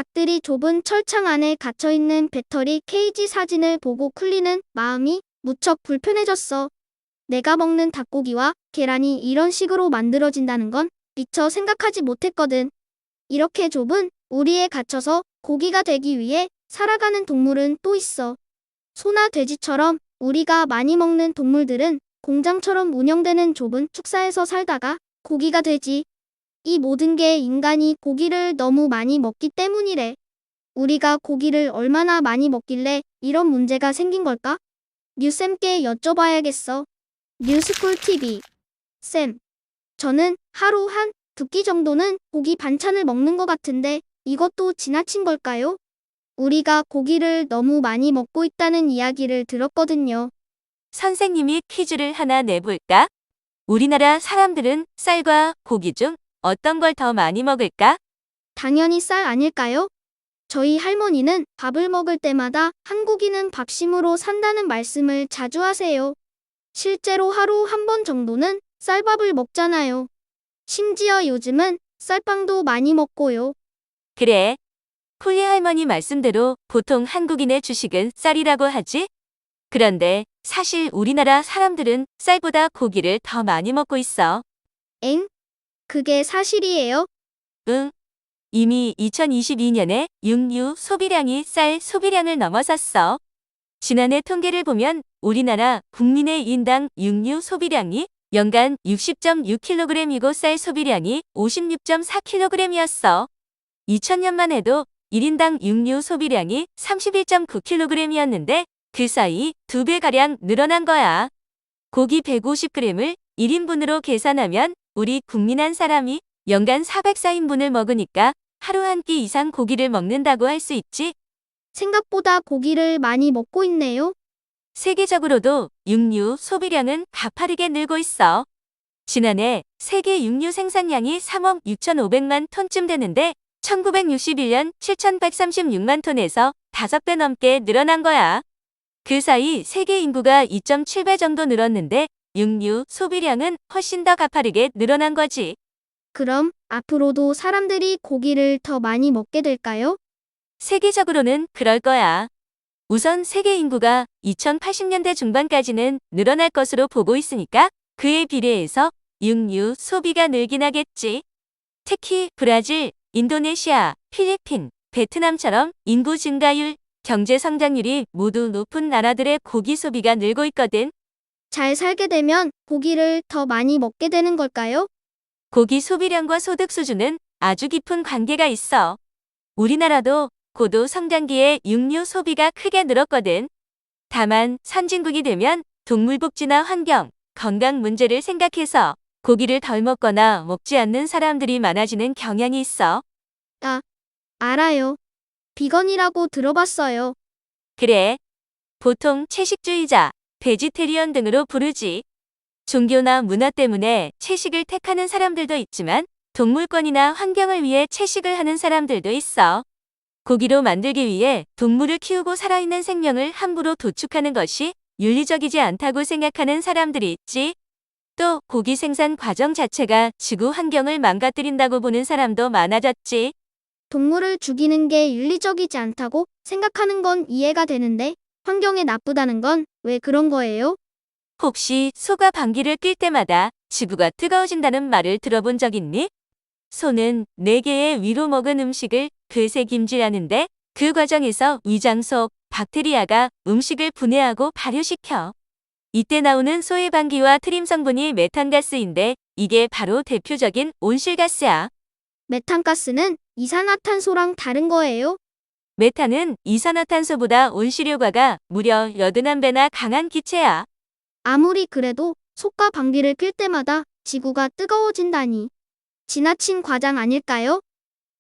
닭들이 좁은 철창 안에 갇혀있는 배터리 케이지 사진을 보고 쿨리는 마음이 무척 불편해졌어. 내가 먹는 닭고기와 계란이 이런 식으로 만들어진다는 건 미처 생각하지 못했거든. 이렇게 좁은 우리에 갇혀서 고기가 되기 위해 살아가는 동물은 또 있어. 소나 돼지처럼 우리가 많이 먹는 동물들은 공장처럼 운영되는 좁은 축사에서 살다가 고기가 되지. 이 모든 게 인간이 고기를 너무 많이 먹기 때문이래. 우리가 고기를 얼마나 많이 먹길래 이런 문제가 생긴 걸까? 류쌤께 여쭤봐야겠어. 뉴스쿨 TV. 쌤, 저는 하루 한 2끼 정도는 고기 반찬을 먹는 것 같은데 이것도 지나친 걸까요? 우리가 고기를 너무 많이 먹고 있다는 이야기를 들었거든요. 선생님이 퀴즈를 하나 내볼까? 우리나라 사람들은 쌀과 고기 중 어떤 걸 더 많이 먹을까? 당연히 쌀 아닐까요? 저희 할머니는 밥을 먹을 때마다 한국인은 밥심으로 산다는 말씀을 자주 하세요. 실제로 하루 한 번 정도는 쌀밥을 먹잖아요. 심지어 요즘은 쌀빵도 많이 먹고요. 그래. 쿨리 할머니 말씀대로 보통 한국인의 주식은 쌀이라고 하지? 그런데 사실 우리나라 사람들은 쌀보다 고기를 더 많이 먹고 있어. 엥? 그게 사실이에요? 응. 이미 2022년에 육류 소비량이 쌀 소비량을 넘어섰어. 지난해 통계를 보면 우리나라 국민의 인당 육류 소비량이 연간 60.6kg이고 쌀 소비량이 56.4kg이었어. 2000년만 해도 1인당 육류 소비량이 31.9kg이었는데 그 사이 2배가량 늘어난 거야. 고기 150g을 1인분으로 계산하면 우리 국민 한 사람이 연간 404인분을 먹으니까 하루 한 끼 이상 고기를 먹는다고 할 수 있지. 생각보다 고기를 많이 먹고 있네요. 세계적으로도 육류 소비량은 가파르게 늘고 있어. 지난해 세계 육류 생산량이 3억 6,500만 톤쯤 되는데 1961년 7,136만 톤에서 5배 넘게 늘어난 거야. 그 사이 세계 인구가 2.7배 정도 늘었는데 육류 소비량은 훨씬 더 가파르게 늘어난 거지. 그럼 앞으로도 사람들이 고기를 더 많이 먹게 될까요? 세계적으로는 그럴 거야. 우선 세계 인구가 2080년대 중반까지는 늘어날 것으로 보고 있으니까 그에 비례해서 육류 소비가 늘긴 하겠지. 특히 브라질, 인도네시아, 필리핀, 베트남처럼 인구 증가율, 경제 성장률이 모두 높은 나라들의 고기 소비가 늘고 있거든. 잘 살게 되면 고기를 더 많이 먹게 되는 걸까요? 고기 소비량과 소득 수준은 아주 깊은 관계가 있어. 우리나라도 고도 성장기에 육류 소비가 크게 늘었거든. 다만 선진국이 되면 동물 복지나 환경, 건강 문제를 생각해서 고기를 덜 먹거나 먹지 않는 사람들이 많아지는 경향이 있어. 아, 알아요. 비건이라고 들어봤어요. 그래. 보통 채식주의자, 베지테리언 등으로 부르지. 종교나 문화 때문에 채식을 택하는 사람들도 있지만 동물권이나 환경을 위해 채식을 하는 사람들도 있어. 고기로 만들기 위해 동물을 키우고 살아있는 생명을 함부로 도축하는 것이 윤리적이지 않다고 생각하는 사람들이 있지. 또 고기 생산 과정 자체가 지구 환경을 망가뜨린다고 보는 사람도 많아졌지. 동물을 죽이는 게 윤리적이지 않다고 생각하는 건 이해가 되는데 환경에 나쁘다는 건 왜 그런 거예요? 혹시 소가 방귀를 낄 때마다 지구가 뜨거워진다는 말을 들어본 적 있니? 소는 4개의 위로 먹은 음식을 괴색임질하는데 그 과정에서 위장 속 박테리아가 음식을 분해하고 발효시켜. 이때 나오는 소의 방귀와 트림 성분이 메탄가스인데 이게 바로 대표적인 온실가스야. 메탄가스는 이산화탄소랑 다른 거예요? 메탄은 이산화탄소보다 온실효과가 무려 81배나 강한 기체야. 아무리 그래도 속과 방귀를 낄 때마다 지구가 뜨거워진다니. 지나친 과장 아닐까요?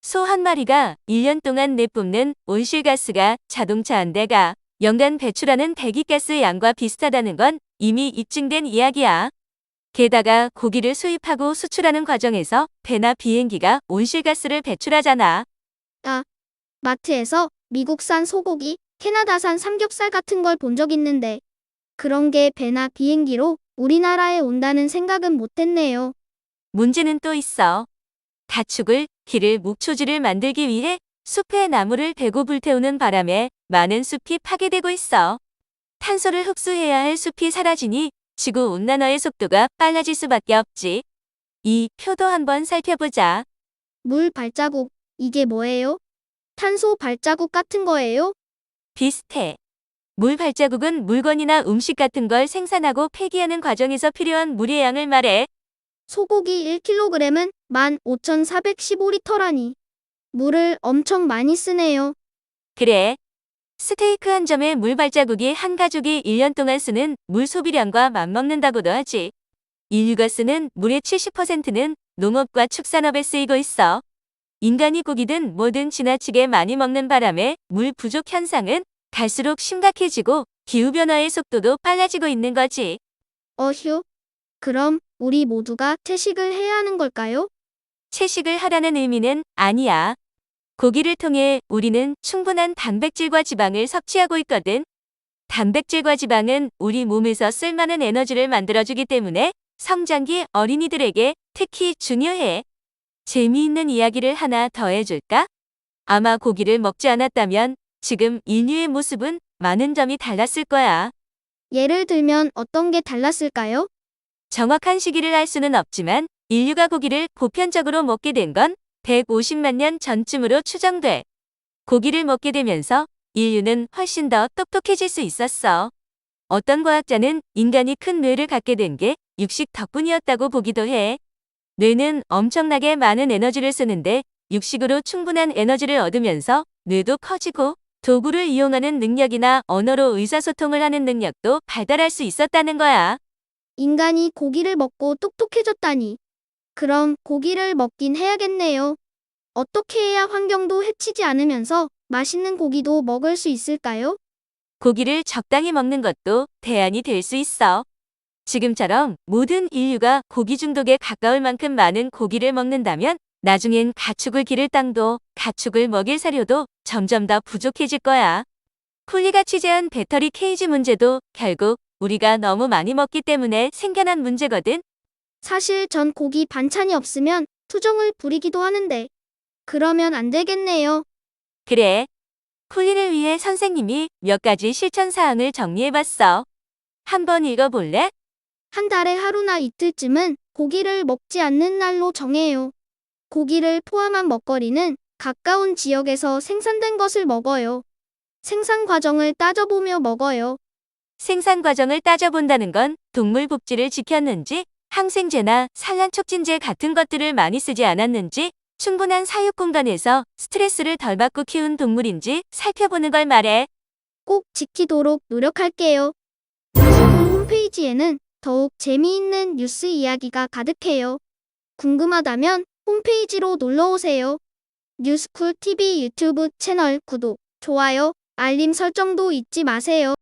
소 한 마리가 1년 동안 내뿜는 온실가스가 자동차 한 대가 연간 배출하는 배기가스 양과 비슷하다는 건 이미 입증된 이야기야. 게다가 고기를 수입하고 수출하는 과정에서 배나 비행기가 온실가스를 배출하잖아. 아, 마트에서 미국산 소고기, 캐나다산 삼겹살 같은 걸 본 적 있는데 그런 게 배나 비행기로 우리나라에 온다는 생각은 못했네요. 문제는 또 있어. 가축을 기를 목초지를 만들기 위해 숲에 나무를 베고 불태우는 바람에 많은 숲이 파괴되고 있어. 탄소를 흡수해야 할 숲이 사라지니 지구온난화의 속도가 빨라질 수밖에 없지. 이 표도 한번 살펴보자. 물 발자국, 이게 뭐예요? 탄소 발자국 같은 거예요? 비슷해. 물 발자국은 물건이나 음식 같은 걸 생산하고 폐기하는 과정에서 필요한 물의 양을 말해. 소고기 1kg은 15,415리터라니. 물을 엄청 많이 쓰네요. 그래. 스테이크 한 점에 물 발자국이 한 가족이 1년 동안 쓰는 물 소비량과 맞먹는다고도 하지. 인류가 쓰는 물의 70%는 농업과 축산업에 쓰이고 있어. 인간이 고기든 뭐든 지나치게 많이 먹는 바람에 물 부족 현상은 갈수록 심각해지고 기후변화의 속도도 빨라지고 있는 거지. 어휴. 그럼 우리 모두가 채식을 해야 하는 걸까요? 채식을 하라는 의미는 아니야. 고기를 통해 우리는 충분한 단백질과 지방을 섭취하고 있거든. 단백질과 지방은 우리 몸에서 쓸만한 에너지를 만들어주기 때문에 성장기 어린이들에게 특히 중요해. 재미있는 이야기를 하나 더 해줄까? 아마 고기를 먹지 않았다면 지금 인류의 모습은 많은 점이 달랐을 거야. 예를 들면 어떤 게 달랐을까요? 정확한 시기를 알 수는 없지만 인류가 고기를 보편적으로 먹게 된 건 150만 년 전쯤으로 추정돼. 고기를 먹게 되면서 인류는 훨씬 더 똑똑해질 수 있었어. 어떤 과학자는 인간이 큰 뇌를 갖게 된 게 육식 덕분이었다고 보기도 해. 뇌는 엄청나게 많은 에너지를 쓰는데 육식으로 충분한 에너지를 얻으면서 뇌도 커지고 도구를 이용하는 능력이나 언어로 의사소통을 하는 능력도 발달할 수 있었다는 거야. 인간이 고기를 먹고 똑똑해졌다니. 그럼 고기를 먹긴 해야겠네요. 어떻게 해야 환경도 해치지 않으면서 맛있는 고기도 먹을 수 있을까요? 고기를 적당히 먹는 것도 대안이 될 수 있어. 지금처럼 모든 인류가 고기 중독에 가까울 만큼 많은 고기를 먹는다면 나중엔 가축을 기를 땅도 가축을 먹일 사료도 점점 더 부족해질 거야. 쿨리가 취재한 배터리 케이지 문제도 결국 우리가 너무 많이 먹기 때문에 생겨난 문제거든. 사실 전 고기 반찬이 없으면 투정을 부리기도 하는데 그러면 안 되겠네요. 그래. 쿨리를 위해 선생님이 몇 가지 실천 사항을 정리해봤어. 한번 읽어볼래? 한 달에 하루나 이틀쯤은 고기를 먹지 않는 날로 정해요. 고기를 포함한 먹거리는 가까운 지역에서 생산된 것을 먹어요. 생산 과정을 따져보며 먹어요. 생산 과정을 따져본다는 건 동물 복지를 지켰는지, 항생제나 산란 촉진제 같은 것들을 많이 쓰지 않았는지, 충분한 사육 공간에서 스트레스를 덜 받고 키운 동물인지 살펴보는 걸 말해. 꼭 지키도록 노력할게요. 뉴스쿨 홈페이지에는 더욱 재미있는 뉴스 이야기가 가득해요. 궁금하다면 홈페이지로 놀러오세요. 뉴스쿨 TV 유튜브 채널 구독, 좋아요, 알림 설정도 잊지 마세요.